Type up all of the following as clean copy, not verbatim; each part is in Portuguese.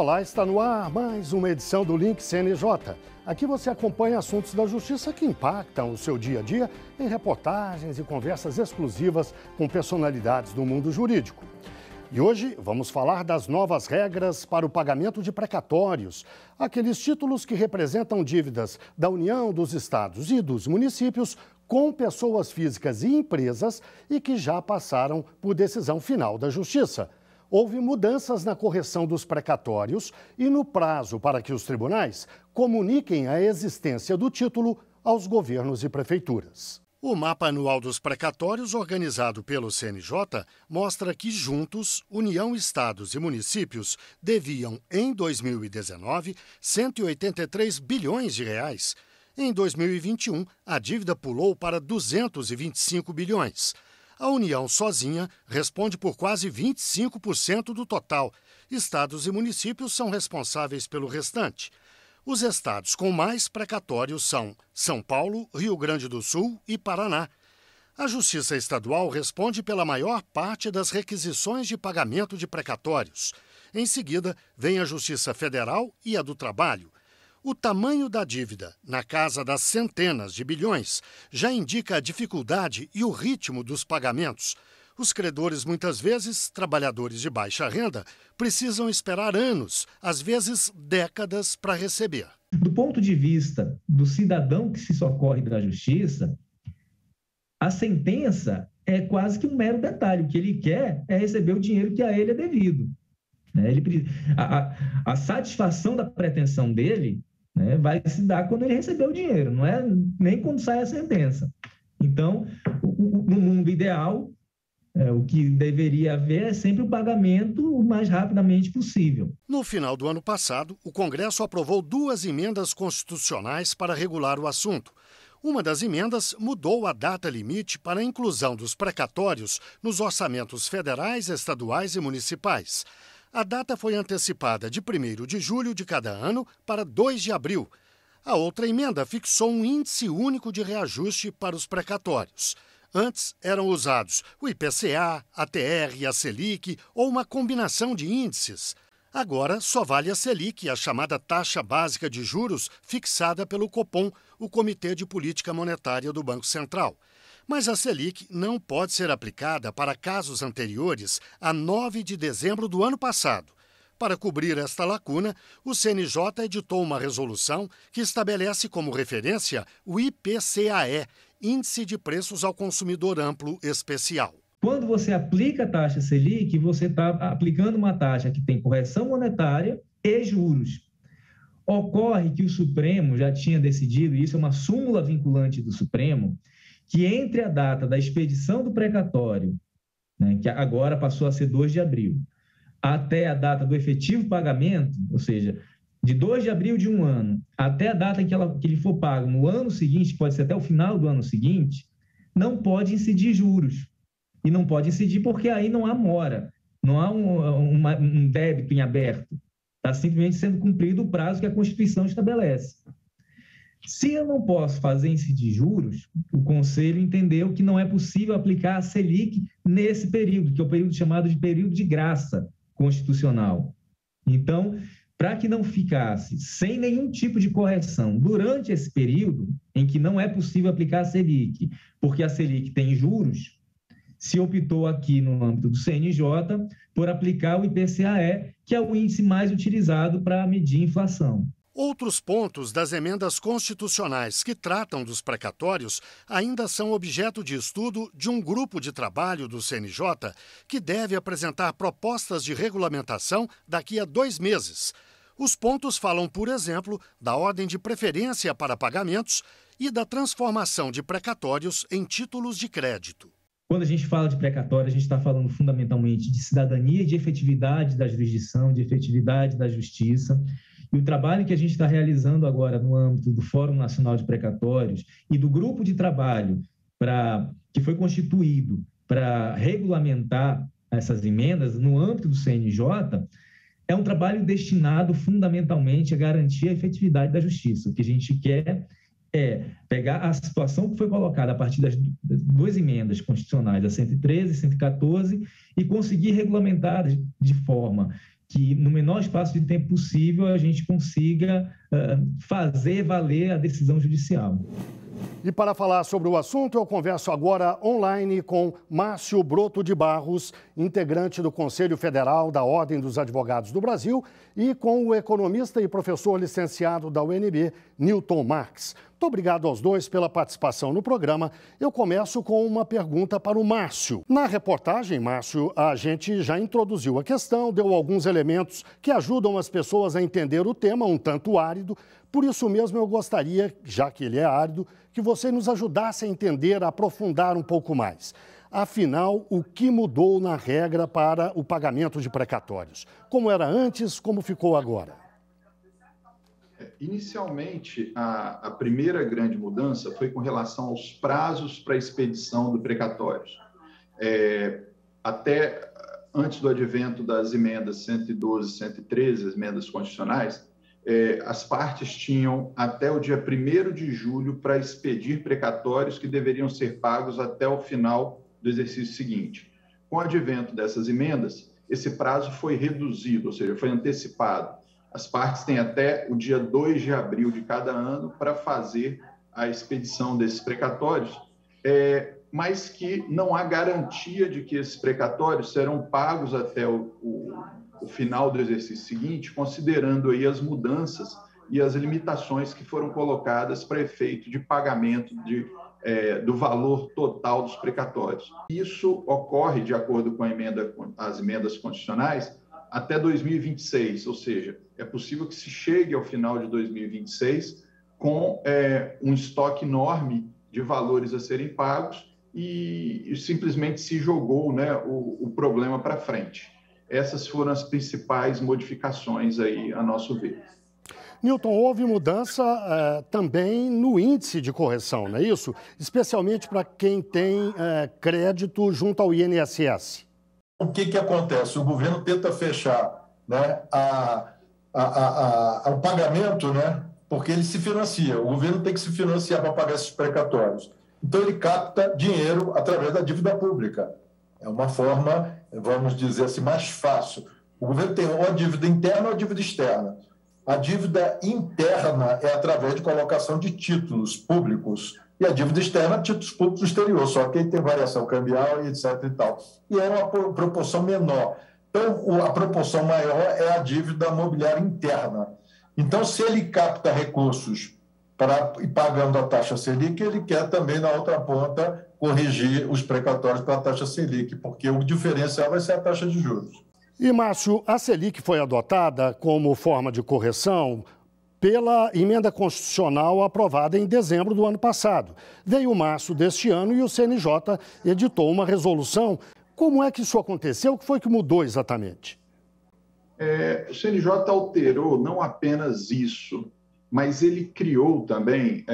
Olá, está no ar mais uma edição do Link CNJ. Aqui você acompanha assuntos da justiça que impactam o seu dia a dia em reportagens e conversas exclusivas com personalidades do mundo jurídico. E hoje vamos falar das novas regras para o pagamento de precatórios, aqueles títulos que representam dívidas da União, dos estados e dos municípios com pessoas físicas e empresas e que já passaram por decisão final da Justiça. Houve mudanças na correção dos precatórios e no prazo para que os tribunais comuniquem a existência do título aos governos e prefeituras. O mapa anual dos precatórios, organizado pelo CNJ, mostra que juntos, União, estados e municípios deviam, em 2019, 183 bilhões de reais. Em 2021, a dívida pulou para 225 bilhões. A União sozinha responde por quase 25% do total. Estados e municípios são responsáveis pelo restante. Os estados com mais precatórios são São Paulo, Rio Grande do Sul e Paraná. A Justiça Estadual responde pela maior parte das requisições de pagamento de precatórios. Em seguida, vem a Justiça Federal e a do Trabalho. O tamanho da dívida, na casa das centenas de bilhões, já indica a dificuldade e o ritmo dos pagamentos. Os credores, muitas vezes, trabalhadores de baixa renda, precisam esperar anos, às vezes décadas, para receber. Do ponto de vista do cidadão que se socorre da justiça, a sentença é quase que um mero detalhe. O que ele quer é receber o dinheiro que a ele é devido. A satisfação da pretensão dele, vai se dar quando ele receber o dinheiro, não é nem quando sai a sentença. Então, no mundo ideal, o que deveria haver é sempre o pagamento o mais rapidamente possível. No final do ano passado, o Congresso aprovou 2 emendas constitucionais para regular o assunto. Uma das emendas mudou a data limite para a inclusão dos precatórios nos orçamentos federais, estaduais e municipais. A data foi antecipada de 1º de julho de cada ano para 2 de abril. A outra emenda fixou um índice único de reajuste para os precatórios. Antes eram usados o IPCA, a TR e a Selic ou uma combinação de índices. Agora só vale a Selic, a chamada taxa básica de juros fixada pelo Copom, o Comitê de Política Monetária do Banco Central. Mas a Selic não pode ser aplicada para casos anteriores a 9 de dezembro do ano passado. Para cobrir esta lacuna, o CNJ editou uma resolução que estabelece como referência o IPCAE, Índice de Preços ao Consumidor Amplo Especial. Quando você aplica a taxa Selic, você está aplicando uma taxa que tem correção monetária e juros. Ocorre que o Supremo já tinha decidido, e isso é uma súmula vinculante do Supremo, que entre a data da expedição do precatório, que agora passou a ser 2 de abril, até a data do efetivo pagamento, ou seja, de 2 de abril de um ano até a data em que ele for pago no ano seguinte, pode ser até o final do ano seguinte, não pode incidir juros. E não pode incidir porque aí não há mora, não há um débito em aberto. Está simplesmente sendo cumprido o prazo que a Constituição estabelece. Se eu não posso fazer incidir juros, o Conselho entendeu que não é possível aplicar a Selic nesse período, que é o período chamado de período de graça constitucional. Então, para que não ficasse sem nenhum tipo de correção durante esse período em que não é possível aplicar a Selic, porque a Selic tem juros, se optou aqui no âmbito do CNJ por aplicar o IPCAE, que é o índice mais utilizado para medir a inflação. Outros pontos das emendas constitucionais que tratam dos precatórios ainda são objeto de estudo de um grupo de trabalho do CNJ que deve apresentar propostas de regulamentação daqui a 2 meses. Os pontos falam, por exemplo, da ordem de preferência para pagamentos e da transformação de precatórios em títulos de crédito. Quando a gente fala de precatório, a gente está falando fundamentalmente de cidadania e de efetividade da jurisdição, de efetividade da justiça. E o trabalho que a gente está realizando agora no âmbito do Fórum Nacional de Precatórios e do grupo de trabalho que foi constituído para regulamentar essas emendas no âmbito do CNJ é um trabalho destinado fundamentalmente a garantir a efetividade da justiça. O que a gente quer é pegar a situação que foi colocada a partir das 2 emendas constitucionais, a 113 e 114, e conseguir regulamentar de forma que no menor espaço de tempo possível a gente consiga fazer valer a decisão judicial. E para falar sobre o assunto, eu converso agora online com Márcio Broto de Barros, integrante do Conselho Federal da Ordem dos Advogados do Brasil, e com o economista e professor licenciado da UNB, Newton Marques. Muito obrigado aos dois pela participação no programa. Eu começo com uma pergunta para o Márcio. Na reportagem, Márcio, a gente já introduziu a questão, deu alguns elementos que ajudam as pessoas a entender o tema, um tanto árido. Por isso mesmo, eu gostaria, já que ele é árido, que você nos ajudasse a entender, a aprofundar um pouco mais. Afinal, o que mudou na regra para o pagamento de precatórios? Como era antes, como ficou agora? Inicialmente, a primeira grande mudança foi com relação aos prazos para expedição do precatórios. Até antes do advento das emendas 112 e 113, as emendas constitucionais, as partes tinham até o dia 1º de julho para expedir precatórios que deveriam ser pagos até o final do exercício seguinte. Com o advento dessas emendas, esse prazo foi reduzido, ou seja, foi antecipado. As partes têm até o dia 2 de abril de cada ano para fazer a expedição desses precatórios, mas que não há garantia de que esses precatórios serão pagos até o final do exercício seguinte, considerando aí as mudanças e as limitações que foram colocadas para efeito de pagamento do valor total dos precatórios. Isso ocorre, de acordo com as emendas constitucionais, até 2026, ou seja, é possível que se chegue ao final de 2026 com um estoque enorme de valores a serem pagos e simplesmente se jogou, né, o problema para frente. Essas foram as principais modificações aí, a nosso ver. Newton, houve mudança também no índice de correção, não é isso? Especialmente para quem tem crédito junto ao INSS. O que acontece? O governo tenta fechar, né, o pagamento, né, porque ele se financia. O governo tem que se financiar para pagar esses precatórios. Então, ele capta dinheiro através da dívida pública. É uma forma, vamos dizer assim, mais fácil. O governo tem ou a dívida interna ou a dívida externa. A dívida interna é através de colocação de títulos públicos e a dívida externa, títulos públicos do exterior, só que aí tem variação cambial e etc. e tal. E é uma proporção menor. Então, a proporção maior é a dívida mobiliária interna. Então, se ele capta recursos para ir pagando a taxa Selic, ele quer também, na outra ponta, corrigir os precatórios para a taxa Selic, porque o diferencial vai ser a taxa de juros. E, Márcio, a Selic foi adotada como forma de correção pela emenda constitucional aprovada em dezembro do ano passado. Veio março deste ano e o CNJ editou uma resolução. Como é que isso aconteceu? O que foi que mudou exatamente? O CNJ alterou não apenas isso, mas ele criou também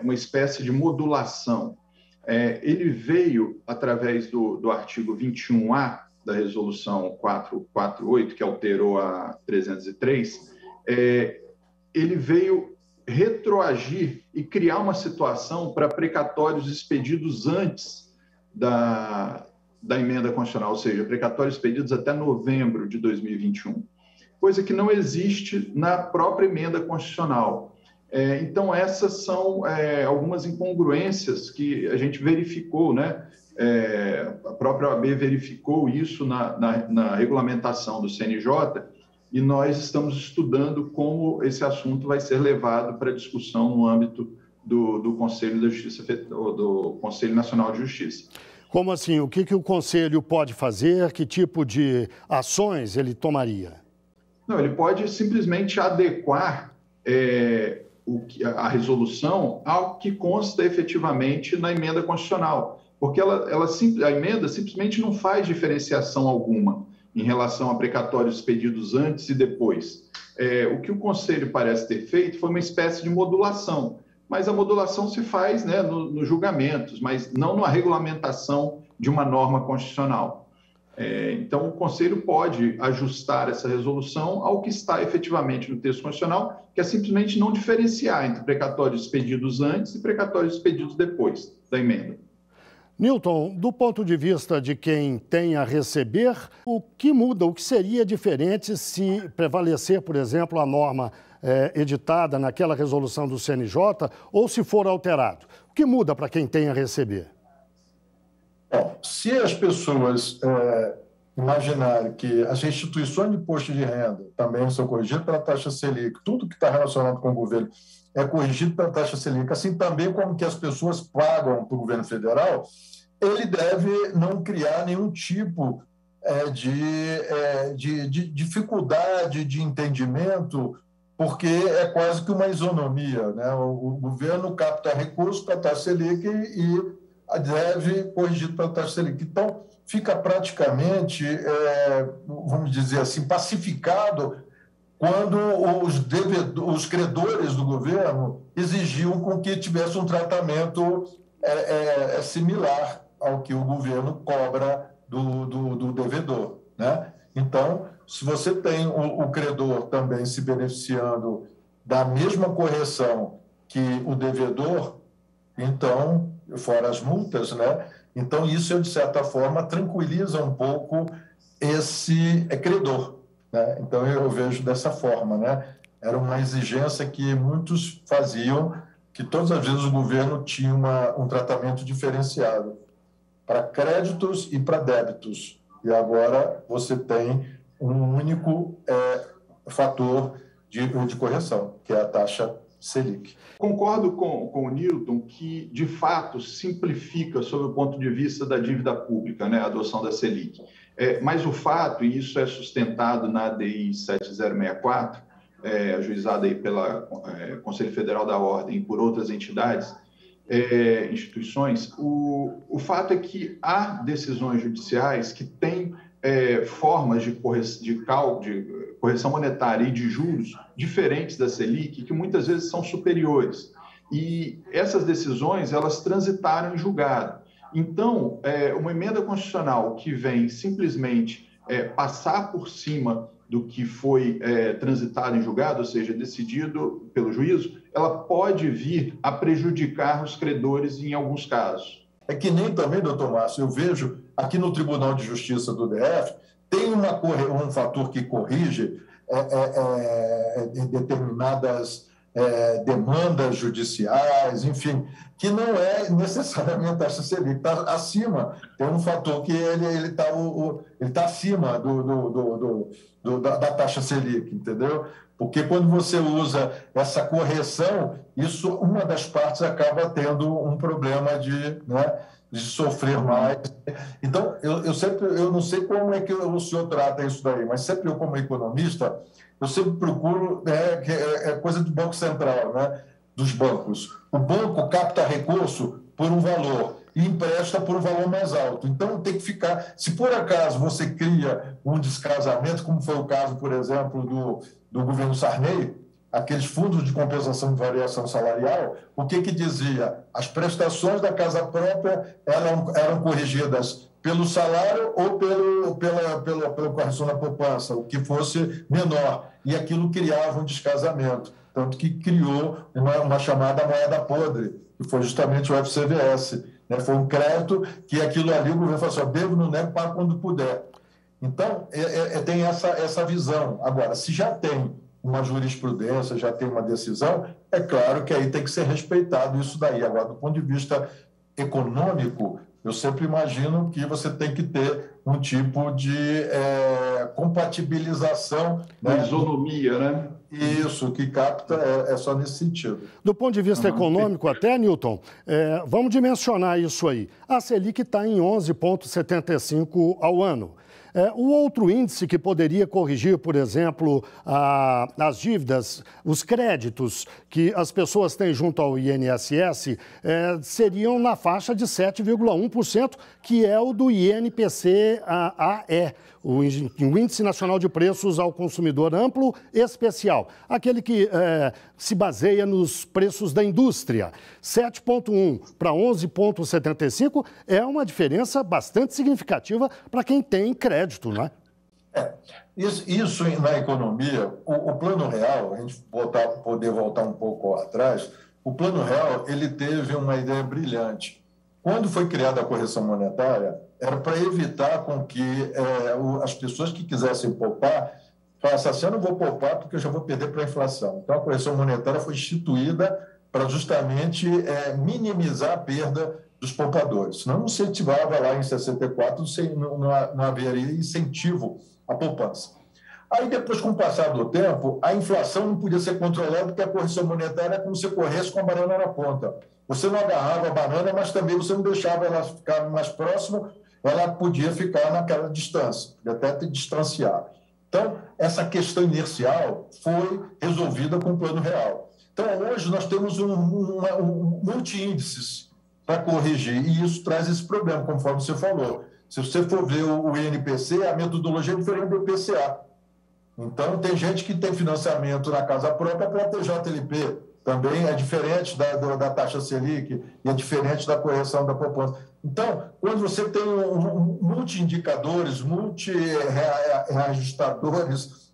uma espécie de modulação. Ele veio através do artigo 21A da resolução 448, que alterou a 303, ele veio retroagir e criar uma situação para precatórios expedidos antes da emenda constitucional, ou seja, precatórios expedidos até novembro de 2021, coisa que não existe na própria emenda constitucional. Então, essas são algumas incongruências que a gente verificou, né? A própria OAB verificou isso na regulamentação do CNJ e nós estamos estudando como esse assunto vai ser levado para discussão no âmbito do Conselho da Justiça, do Conselho Nacional de Justiça. Como assim? O que o Conselho pode fazer? Que tipo de ações ele tomaria? Não, ele pode simplesmente adequar a resolução ao que consta efetivamente na emenda constitucional, porque a emenda simplesmente não faz diferenciação alguma em relação a precatórios expedidos antes e depois. O que o Conselho parece ter feito foi uma espécie de modulação, mas a modulação se faz, né, nos julgamentos, mas não na regulamentação de uma norma constitucional. Então, o Conselho pode ajustar essa resolução ao que está efetivamente no texto constitucional, que é simplesmente não diferenciar entre precatórios expedidos antes e precatórios expedidos depois da emenda. Newton, do ponto de vista de quem tem a receber, o que muda, o que seria diferente se prevalecer, por exemplo, a norma editada naquela resolução do CNJ ou se for alterado? O que muda para quem tem a receber? Bom, se as pessoas imaginarem que as instituições de imposto de renda também são corrigidas pela taxa Selic, tudo que está relacionado com o governo é corrigido pela taxa Selic, assim também como que as pessoas pagam para o governo federal, ele deve não criar nenhum tipo de dificuldade de entendimento, porque é quase que uma isonomia, né? O governo capta recursos para a taxa Selic e deve corrigido pela taxa Selic. Então, fica praticamente, vamos dizer assim, pacificado quando os credores do governo exigiam com que tivesse um tratamento similar ao que o governo cobra do devedor, né? Então, se você tem o credor também se beneficiando da mesma correção que o devedor, então, fora as multas, né? Então, isso, de certa forma, tranquiliza um pouco esse credor, né? Então, eu vejo dessa forma, né? Era uma exigência que muitos faziam, que todas as vezes o governo tinha um tratamento diferenciado para créditos e para débitos. E agora você tem um único fator de correção, que é a taxa Selic. Concordo com o Newton que, de fato, simplifica sob o ponto de vista da dívida pública, né, a adoção da Selic. Mas o fato, e isso é sustentado na ADI 7064, ajuizada aí pela Conselho Federal da Ordem e por outras entidades, instituições, o fato é que há decisões judiciais que têm formas de correção monetária e de juros diferentes da Selic, que muitas vezes são superiores. E essas decisões, elas transitaram em julgado. Então, uma emenda constitucional que vem simplesmente passar por cima do que foi transitado em julgado, ou seja, decidido pelo juízo, ela pode vir a prejudicar os credores em alguns casos. É que nem também, doutor Márcio, eu vejo aqui no Tribunal de Justiça do DF, tem um fator que corrige determinadas demandas judiciais, enfim, que não é necessariamente a taxa Selic, está acima, tem um fator que ele está acima da taxa Selic, entendeu? Porque quando você usa essa correção, uma das partes acaba tendo um problema de sofrer mais. Então, eu não sei como é que o senhor trata isso daí, mas sempre eu, como economista, eu sempre procuro, que é coisa do Banco Central, né, dos bancos. O banco capta recurso por um valor e empresta por um valor mais alto. Então, tem que ficar... Se por acaso você cria um descasamento, como foi o caso, por exemplo, do governo Sarney, aqueles fundos de compensação de variação salarial, o que dizia? As prestações da casa própria eram corrigidas pelo salário ou pela correção da poupança, o que fosse menor. E aquilo criava um descasamento. Tanto que criou uma chamada moeda podre, que foi justamente o FCVS. Né? Foi um crédito que aquilo ali o governo falou assim, devo, não nego, para quando puder. Então, tem essa visão. Agora, se já tem uma jurisprudência, já tem uma decisão, é claro que aí tem que ser respeitado isso daí. Agora, do ponto de vista econômico, eu sempre imagino que você tem que ter um tipo de compatibilização. Né? Isonomia, né? Isso, que capta é só nesse sentido. Do ponto de vista econômico até, Newton, vamos dimensionar isso aí. A Selic está em 11,75 ao ano. O outro índice que poderia corrigir, por exemplo, as dívidas, os créditos que as pessoas têm junto ao INSS, seriam na faixa de 7,1%, que é o do INPC-AE, o Índice Nacional de Preços ao Consumidor Amplo Especial, aquele que se baseia nos preços da indústria. 7,1 para 11,75 é uma diferença bastante significativa para quem tem crédito, não é? Isso na economia, o Plano Real, a gente poder voltar um pouco atrás, o Plano Real ele teve uma ideia brilhante. quando foi criada a correção monetária, era para evitar com que as pessoas que quisessem poupar falassem assim, eu não vou poupar porque eu já vou perder para a inflação. Então, a correção monetária foi instituída para justamente minimizar a perda dos poupadores. Senão, não incentivava lá em 64, não haveria incentivo à poupança. Aí, depois, com o passar do tempo, a inflação não podia ser controlada porque a correção monetária é como se corresse com a banana na ponta. Você não agarrava a banana, mas também você não deixava ela ficar mais próxima, ela podia ficar naquela distância, podia até te distanciar. Então, essa questão inercial foi resolvida com o Plano Real. Então, hoje, nós temos um multi-índices para corrigir, e isso traz esse problema, conforme você falou. Se você for ver o INPC, a metodologia é diferente do IPCA. Então, tem gente que tem financiamento na casa própria para a TJLP. Também é diferente da taxa Selic e é diferente da correção da poupança. Então, quando você tem multi-indicadores, multi-reajustadores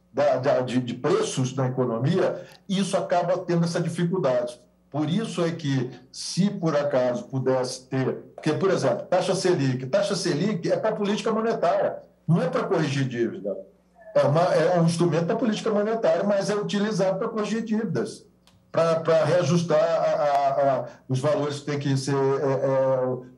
de preços na economia, isso acaba tendo essa dificuldade. Por isso é que, se por acaso pudesse ter... Porque, por exemplo, taxa Selic é para a política monetária, não é para corrigir dívida. É um instrumento da política monetária, mas é utilizado para corrigir dívidas, para reajustar os valores que tem que ser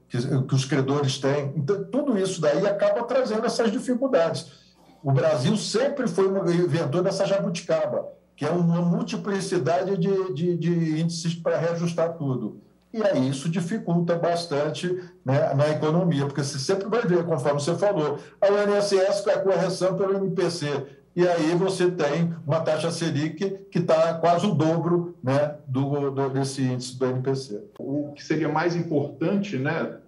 que os credores têm. Então, tudo isso daí acaba trazendo essas dificuldades. O Brasil sempre foi um inventor dessa jabuticaba, que é uma multiplicidade de índices para reajustar tudo. E aí isso dificulta bastante, né, na economia, porque você sempre vai ver, conforme você falou, a INSS é a correção pelo MPC, e aí você tem uma taxa Selic que está quase o dobro, né, desse índice do MPC. O que seria mais importante, né,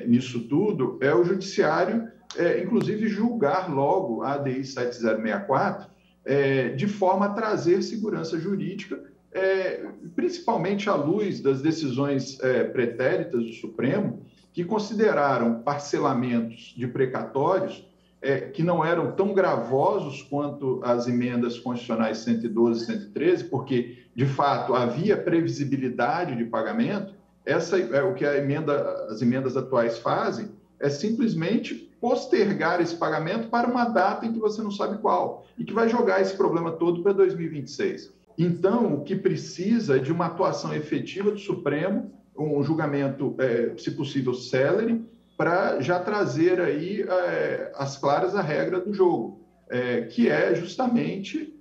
nisso tudo é o judiciário, inclusive, julgar logo a ADI 7064, de forma a trazer segurança jurídica, principalmente à luz das decisões pretéritas do Supremo, que consideraram parcelamentos de precatórios que não eram tão gravosos quanto as emendas constitucionais 112 e 113, porque, de fato, havia previsibilidade de pagamento. O que as emendas atuais fazem é simplesmente postergar esse pagamento para uma data em que você não sabe qual, e que vai jogar esse problema todo para 2026. Então, o que precisa é de uma atuação efetiva do Supremo, um julgamento, se possível, célere, para já trazer aí as claras a regra do jogo, que é justamente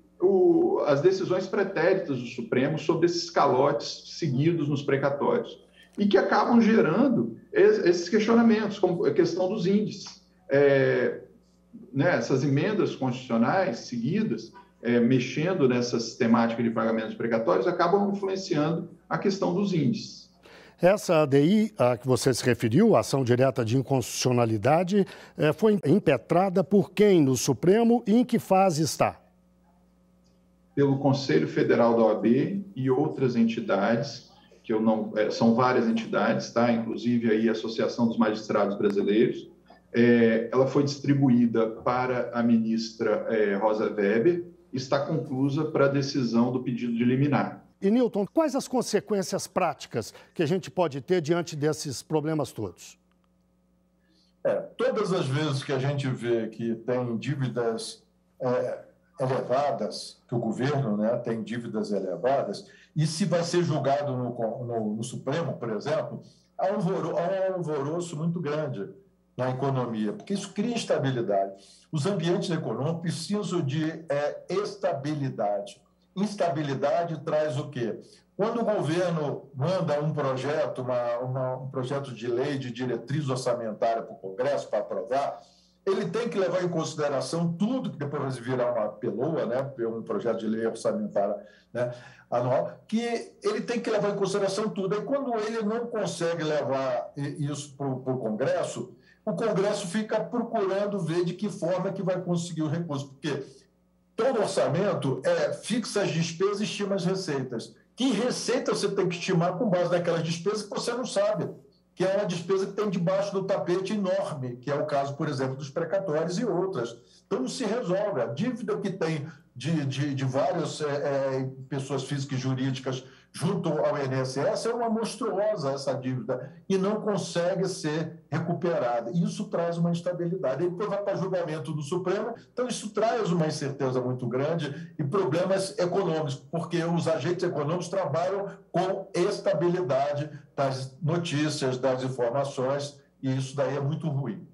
as decisões pretéritas do Supremo sobre esses calotes seguidos nos precatórios, e que acabam gerando esses questionamentos, como a questão dos índices. Essas emendas constitucionais seguidas, mexendo nessa sistemática de pagamentos precatórios, acabam influenciando a questão dos índices. Essa ADI a que você se referiu, a ação direta de inconstitucionalidade, foi impetrada por quem no Supremo e em que fase está? Pelo Conselho Federal da OAB e outras entidades, que são várias entidades, tá? Inclusive aí a Associação dos Magistrados Brasileiros. Ela foi distribuída para a ministra Rosa Weber, está conclusa para a decisão do pedido de liminar. E, Newton, quais as consequências práticas que a gente pode ter diante desses problemas todos? Todas as vezes que a gente vê que tem dívidas elevadas, que o governo, né, tem dívidas elevadas, e se vai ser julgado no Supremo, por exemplo, há um alvoroço muito grande na economia, porque isso cria instabilidade. Os ambientes econômicos precisam de estabilidade. Instabilidade traz o quê? Quando o governo manda um projeto, um projeto de lei de diretriz orçamentária para o Congresso para aprovar, ele tem que levar em consideração tudo, que depois vai virar uma peloa, né, um projeto de lei orçamentária, né, anual, que ele tem que levar em consideração tudo. E quando ele não consegue levar isso para o Congresso, o Congresso fica procurando ver de que forma que vai conseguir o recurso, porque todo orçamento fixa as despesas e estima as receitas. Que receita você tem que estimar com base naquelas despesas que você não sabe, que é uma despesa que tem debaixo do tapete enorme, que é o caso, por exemplo, dos precatórios e outras. Então, não se resolve. A dívida que tem de várias pessoas físicas e jurídicas junto ao INSS, é uma monstruosa essa dívida e não consegue ser recuperada. Isso traz uma instabilidade. E depois vai para julgamento do Supremo, então isso traz uma incerteza muito grande e problemas econômicos, porque os agentes econômicos trabalham com estabilidade das notícias, das informações, e isso daí é muito ruim.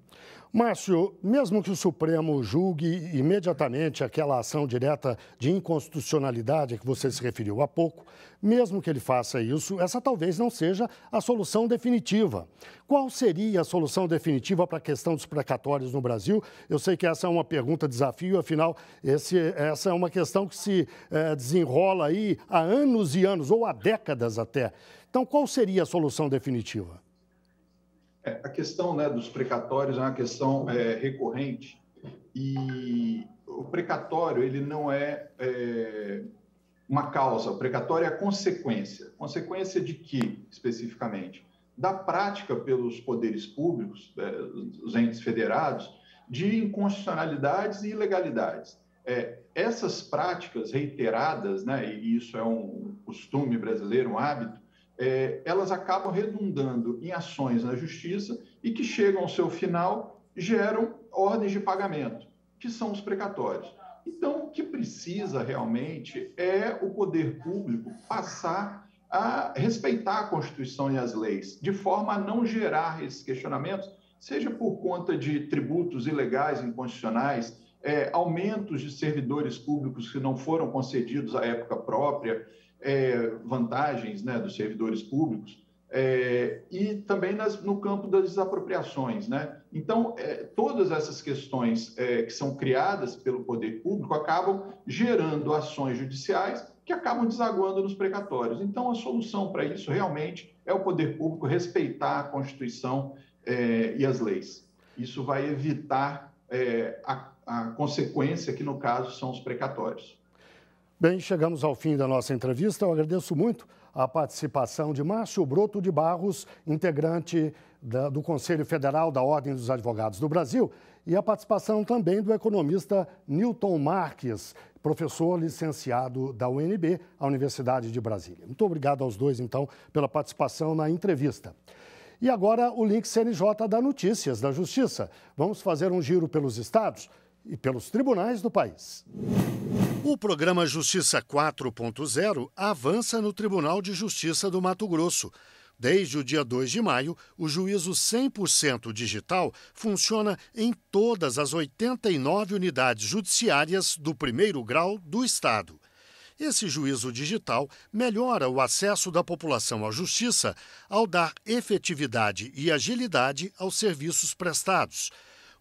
Márcio, mesmo que o Supremo julgue imediatamente aquela ação direta de inconstitucionalidade a que você se referiu há pouco, mesmo que ele faça isso, essa talvez não seja a solução definitiva. Qual seria a solução definitiva para a questão dos precatórios no Brasil? Eu sei que essa é uma pergunta desafio, afinal, essa é uma questão que se desenrola aí há anos e anos, ou há décadas até. Então, qual seria a solução definitiva? A questão, né, dos precatórios é uma questão recorrente e o precatório ele não é uma causa, o precatório é a consequência. Consequência de quê, especificamente? Da prática pelos poderes públicos, os entes federados, de inconstitucionalidades e ilegalidades. Essas práticas reiteradas, né, e isso é um costume brasileiro, um hábito, elas acabam redundando em ações na justiça e que chegam ao seu final, geram ordens de pagamento, que são os precatórios. Então, o que precisa realmente é o poder público passar a respeitar a Constituição e as leis, de forma a não gerar esses questionamentos, seja por conta de tributos ilegais, inconstitucionais, aumentos de servidores públicos que não foram concedidos à época própria, vantagens, né, dos servidores públicos, e também no campo das desapropriações, né? Então, todas essas questões que são criadas pelo poder público acabam gerando ações judiciais que acabam desaguando nos precatórios. Então, a solução para isso realmente é o poder público respeitar a Constituição e as leis. Isso vai evitar a consequência, que no caso são os precatórios. Bem, chegamos ao fim da nossa entrevista. Eu agradeço muito a participação de Márcio Broto de Barros, integrante do Conselho Federal da Ordem dos Advogados do Brasil, e a participação também do economista Newton Marques, professor licenciado da UNB, a Universidade de Brasília. Muito obrigado aos dois, então, pela participação na entrevista. E agora o link CNJ dá notícias da Justiça. Vamos fazer um giro pelos estados e pelos tribunais do país. O programa Justiça 4.0 avança no Tribunal de Justiça do Mato Grosso. Desde o dia 2 de maio, o juízo 100% digital funciona em todas as 89 unidades judiciárias do primeiro grau do estado. Esse juízo digital melhora o acesso da população à justiça ao dar efetividade e agilidade aos serviços prestados.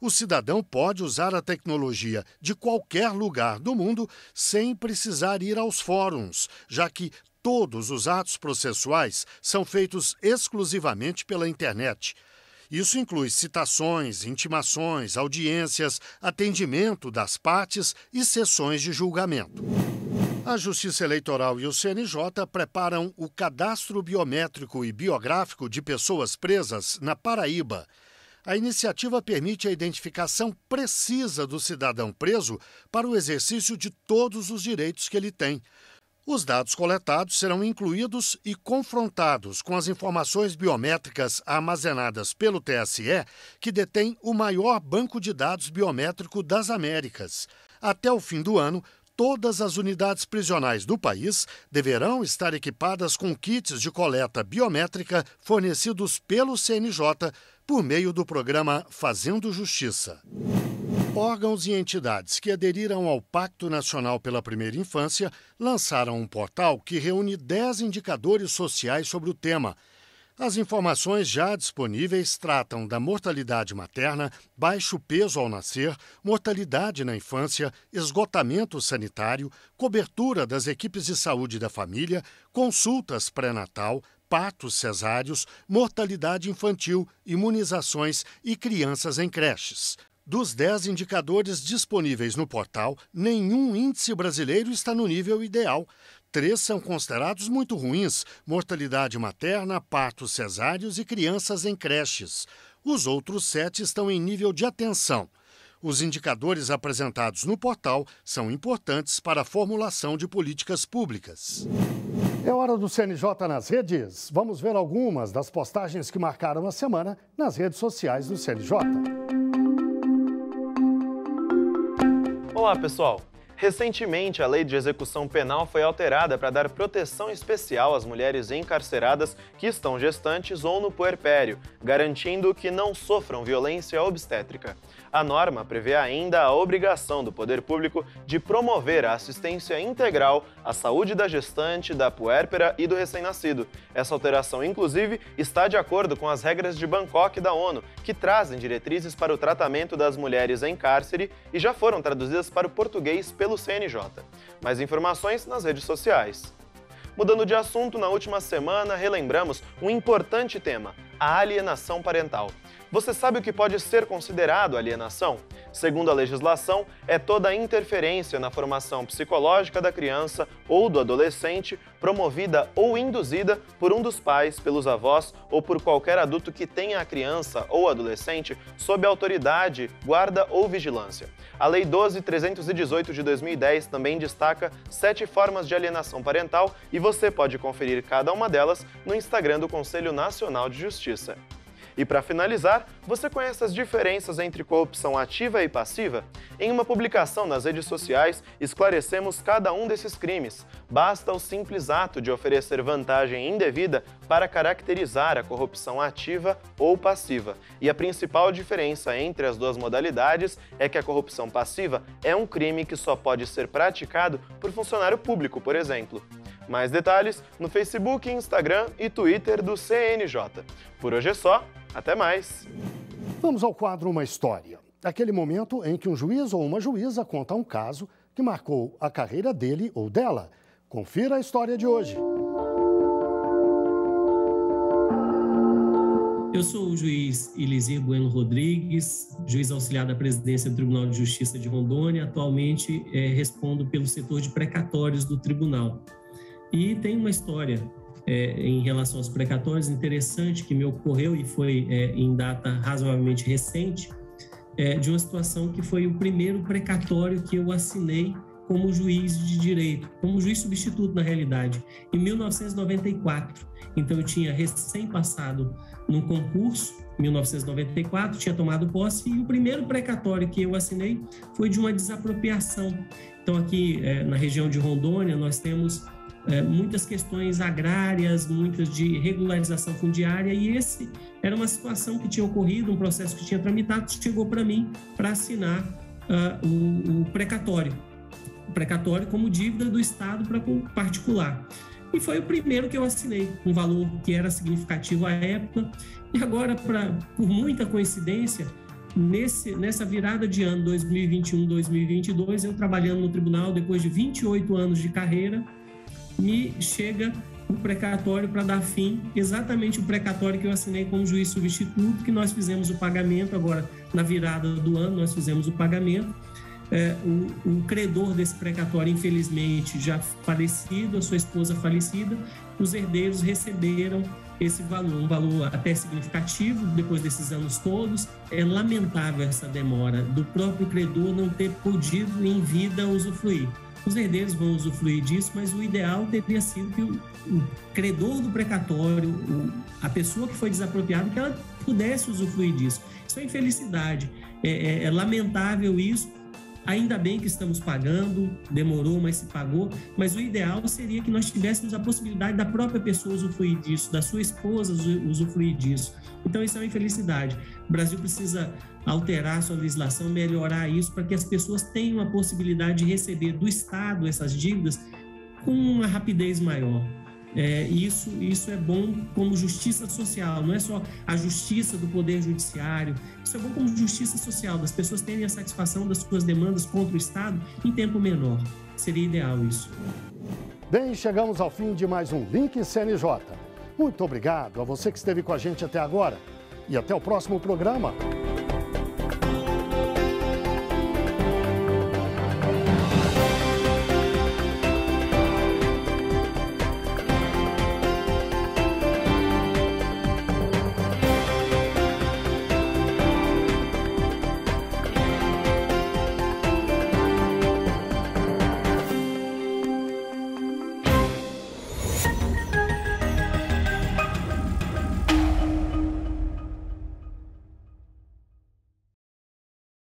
O cidadão pode usar a tecnologia de qualquer lugar do mundo sem precisar ir aos fóruns, já que todos os atos processuais são feitos exclusivamente pela internet. Isso inclui citações, intimações, audiências, atendimento das partes e sessões de julgamento. A Justiça Eleitoral e o CNJ preparam o cadastro biométrico e biográfico de pessoas presas na Paraíba. A iniciativa permite a identificação precisa do cidadão preso para o exercício de todos os direitos que ele tem. Os dados coletados serão incluídos e confrontados com as informações biométricas armazenadas pelo TSE, que detém o maior banco de dados biométrico das Américas. Até o fim do ano, todas as unidades prisionais do país deverão estar equipadas com kits de coleta biométrica fornecidos pelo CNJ por meio do programa Fazendo Justiça. Órgãos e entidades que aderiram ao Pacto Nacional pela Primeira Infância lançaram um portal que reúne 10 indicadores sociais sobre o tema. As informações já disponíveis tratam da mortalidade materna, baixo peso ao nascer, mortalidade na infância, esgotamento sanitário, cobertura das equipes de saúde da família, consultas pré-natal, partos cesáreos, mortalidade infantil, imunizações e crianças em creches. Dos 10 indicadores disponíveis no portal, nenhum índice brasileiro está no nível ideal. 3 são considerados muito ruins: mortalidade materna, partos cesáreos e crianças em creches. Os outros 7 estão em nível de atenção. Os indicadores apresentados no portal são importantes para a formulação de políticas públicas. É hora do CNJ nas redes. Vamos ver algumas das postagens que marcaram a semana nas redes sociais do CNJ. Olá, pessoal! Recentemente, a Lei de Execução Penal foi alterada para dar proteção especial às mulheres encarceradas que estão gestantes ou no puerpério, garantindo que não sofram violência obstétrica. A norma prevê ainda a obrigação do poder público de promover a assistência integral à saúde da gestante, da puérpera e do recém-nascido. Essa alteração, inclusive, está de acordo com as regras de Bangkok da ONU, que trazem diretrizes para o tratamento das mulheres em cárcere e já foram traduzidas para o português pelo CNJ. Mais informações nas redes sociais. Mudando de assunto, na última semana relembramos um importante tema, a alienação parental. Você sabe o que pode ser considerado alienação? Segundo a legislação, é toda interferência na formação psicológica da criança ou do adolescente promovida ou induzida por um dos pais, pelos avós ou por qualquer adulto que tenha a criança ou adolescente sob autoridade, guarda ou vigilância. A Lei 12.318 de 2010 também destaca 7 formas de alienação parental e você pode conferir cada uma delas no Instagram do Conselho Nacional de Justiça. E para finalizar, você conhece as diferenças entre corrupção ativa e passiva? Em uma publicação nas redes sociais, esclarecemos cada um desses crimes. Basta o simples ato de oferecer vantagem indevida para caracterizar a corrupção ativa ou passiva. E a principal diferença entre as duas modalidades é que a corrupção passiva é um crime que só pode ser praticado por funcionário público, por exemplo. Mais detalhes no Facebook, Instagram e Twitter do CNJ. Por hoje é só. Até mais! Vamos ao quadro Uma História. Aquele momento em que um juiz ou uma juíza conta um caso que marcou a carreira dele ou dela. Confira a história de hoje. Eu sou o juiz Elisir Bueno Rodrigues, juiz auxiliar da presidência do Tribunal de Justiça de Rondônia. Atualmente respondo pelo setor de precatórios do tribunal. E tem uma história em relação aos precatórios interessante que me ocorreu e foi em data razoavelmente recente, de uma situação que foi o primeiro precatório que eu assinei como juiz de direito, como juiz substituto na realidade, em 1994. Então eu tinha recém passado num concurso, em 1994, tinha tomado posse e o primeiro precatório que eu assinei foi de uma desapropriação. Então aqui na região de Rondônia nós temos muitas questões agrárias, muitas de regularização fundiária, e esse era uma situação que tinha ocorrido, um processo que tinha tramitado, chegou para mim para assinar o precatório. O precatório como dívida do Estado para particular. E foi o primeiro que eu assinei, um valor que era significativo à época, e agora, por muita coincidência, nessa virada de ano 2021-2022, eu trabalhando no tribunal, depois de 28 anos de carreira, me chega o precatório para dar fim, exatamente o precatório que eu assinei como juiz substituto, que nós fizemos o pagamento agora na virada do ano, nós fizemos o pagamento. O credor desse precatório, infelizmente, já falecido, a sua esposa falecida, os herdeiros receberam esse valor, um valor até significativo depois desses anos todos. É lamentável essa demora do próprio credor não ter podido em vida usufruir. Os herdeiros vão usufruir disso, mas o ideal teria sido que o credor do precatório, a pessoa que foi desapropriada, que ela pudesse usufruir disso. Isso é infelicidade. É lamentável isso. Ainda bem que estamos pagando, demorou, mas se pagou, mas o ideal seria que nós tivéssemos a possibilidade da própria pessoa usufruir disso, da sua esposa usufruir disso. Então isso é uma infelicidade. O Brasil precisa alterar sua legislação, melhorar isso para que as pessoas tenham a possibilidade de receber do Estado essas dívidas com uma rapidez maior. Isso é bom como justiça social, não é só a justiça do Poder Judiciário, isso é bom como justiça social, das pessoas terem a satisfação das suas demandas contra o Estado em tempo menor. Seria ideal isso. Bem, chegamos ao fim de mais um Link CNJ. Muito obrigado a você que esteve com a gente até agora e até o próximo programa.